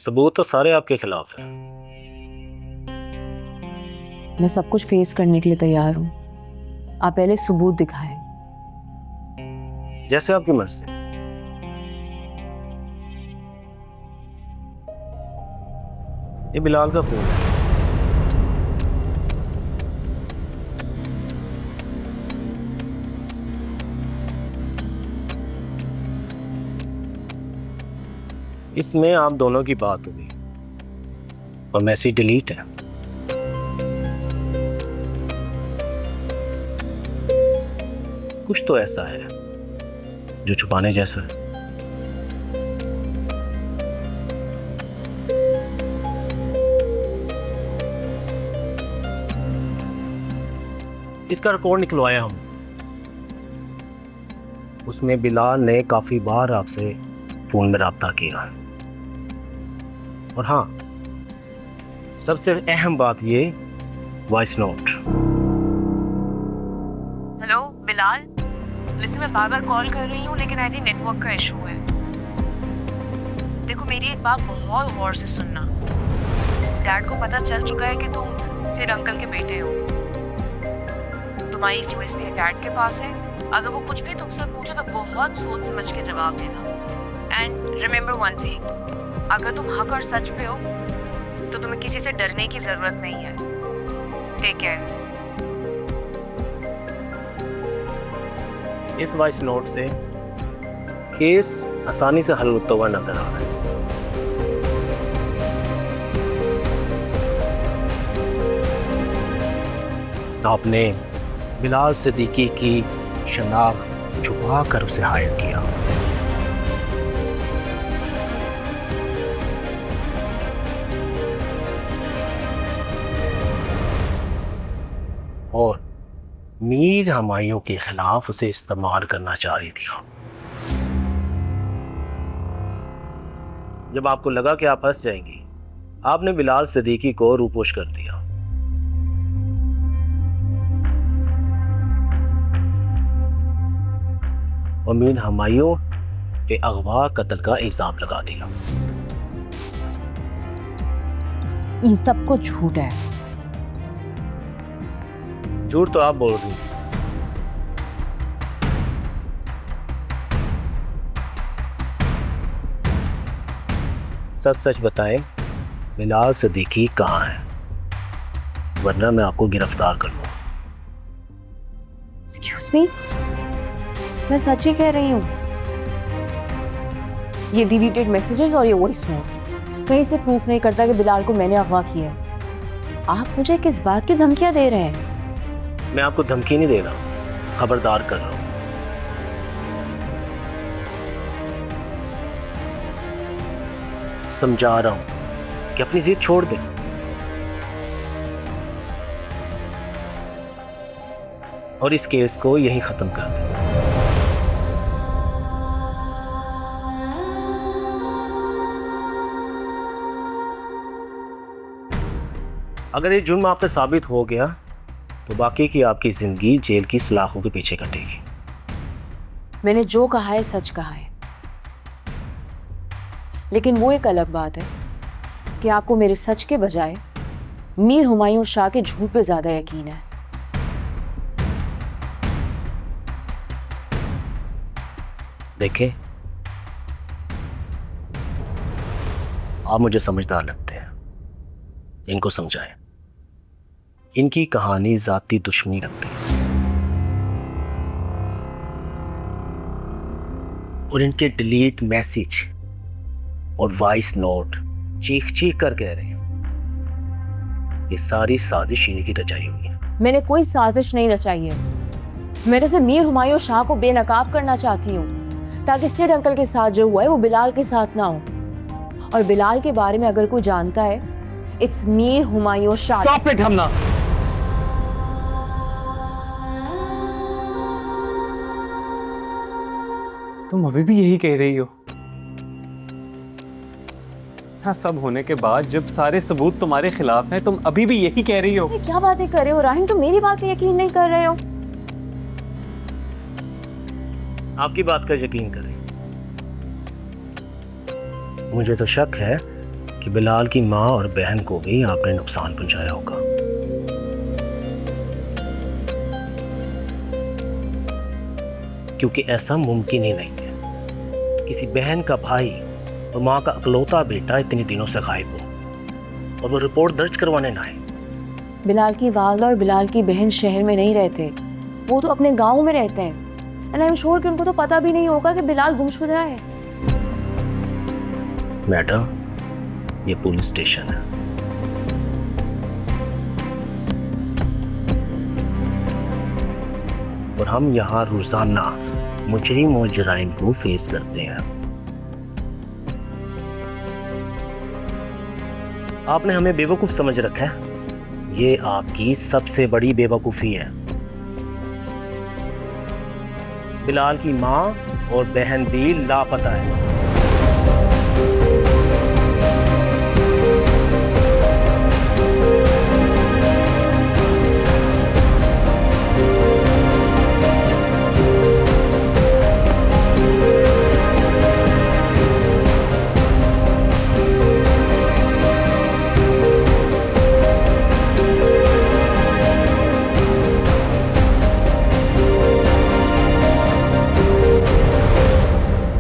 सबूत तो सारे आपके खिलाफ हैं। मैं सब कुछ फेस करने के लिए तैयार हूँ। आप पहले सबूत दिखाएं। जैसे आपकी मर्जी। ये बिलाल का फोन है। इसमें आप दोनों की बात हुई और मैसेज डिलीट है। कुछ तो ऐसा है जो छुपाने जैसा है। इसका रिकॉर्ड निकलवाया हम। उसमें बिलाल ने काफी बार आपसे फोन में राब्ता किया। और हाँ, सबसे अहम बात ये voice note. Hello Bilal, listen मैं बार बार कॉल कर रही हूँ लेकिन आई थिंक नेटवर्क का इशू है। देखो मेरी एक बात बहुत गौर से सुनना। डैड को पता चल चुका है कि तुम सिड अंकल के बेटे हो। तुम्हारी यूएस भी डैड के पास है। अगर वो कुछ भी तुमसे पूछे तो बहुत सोच समझ के जवाब देना। एंड रिमेम्बर वन थिंग, अगर तुम हक और सच पे हो तो तुम्हें किसी से डरने की जरूरत नहीं है। Take care. इस वॉइस नोट से केस आसानी से हल होता हुआ नजर आ रहा है। आपने बिलाल सिद्दीकी की शनाख्त छुपा कर उसे हायर किया। और मीर हमायूं के खिलाफ उसे इस्तेमाल करना चाह रही थी। जब आपको लगा कि आप फंस जाएंगी, आपने बिलाल सिद्दीकी को रूपोश कर दिया। और मीर हमायूं के अगवा कत्ल का इल्जाम लगा दिया। ये सब कुछ झूठ है। झूठ तो आप बोल रही हैं। सच सच बताएं, बिलाल सिद्दीकी कहाँ है, वरना मैं आपको गिरफ्तार कर लूंगा। एक्सक्यूज मी, मैं सच ही कह रही हूँ। ये डिलीटेड मैसेजेस और ये वॉइस नोट्स कहीं से प्रूफ नहीं करता कि बिलाल को मैंने अगवा किया है। आप मुझे किस बात की धमकियां दे रहे हैं? मैं आपको धमकी नहीं दे रहा, खबरदार कर रहा हूं। समझा रहा हूं कि अपनी जिद छोड़ दें। और इस केस को यहीं खत्म कर दें। अगर ये जुर्म आप पे साबित हो गया तो बाकी की आपकी जिंदगी जेल की सलाखों के पीछे कटेगी। मैंने जो कहा है सच कहा है, लेकिन वो एक अलग बात है कि आपको मेरे सच के बजाय मीर हुमायूं शाह के झूठ पे ज्यादा यकीन है। देखें, आप मुझे समझदार लगते हैं, इनको समझाएं। इनकी कहानी जाती दुश्मनी रखती है और इनके डिलीट मैसेज और वॉइस नोट चीख चीख कर कह रहे हैं ये सारी साजिश इन्हीं की रचाई हुई है। मैंने कोई साजिश नहीं रचाई है। मैं तो मीर हुमायूं शाह को बेनकाब करना चाहती हूँ ताकि सिड अंकल के साथ जो हुआ है वो बिलाल के साथ ना हो। और बिलाल के बारे में अगर कोई जानता है, it's Mir Humayun Shah. Stop it हमना। तुम अभी भी यही कह रही हो? हाँ, सब होने के बाद जब सारे सबूत तुम्हारे खिलाफ हैं, तुम अभी भी यही कह रही हो? क्या बातें कर रहे हो राहिम? तुम मेरी बात पे यकीन नहीं कर रहे हो। आपकी बात का यकीन करें, मुझे तो शक है कि बिलाल की माँ और बहन को भी आपने नुकसान पहुंचाया होगा। क्योंकि ऐसा मुमकिन ही नहीं है किसी बहन का भाई और माँ का अकलौता बेटा इतने दिनों से गायब हो और वो रिपोर्ट दर्ज करवाने ना आए। बिलाल की वालदा और बिलाल की बहन शहर में नहीं रहते, वो तो अपने गांव में रहते हैं। एंड आई एम श्योर कि उनको तो पता भी नहीं होगा कि बिलाल गुमशुदा है। मैडम, ये पुलिस स्टेशन है। और हम यहाँ रोजाना मुजरिम और जराइम को फेस करते हैं। आपने हमें बेवकूफ समझ रखा है, ये आपकी सबसे बड़ी बेवकूफी है। बिलाल की माँ और बहन भी लापता है।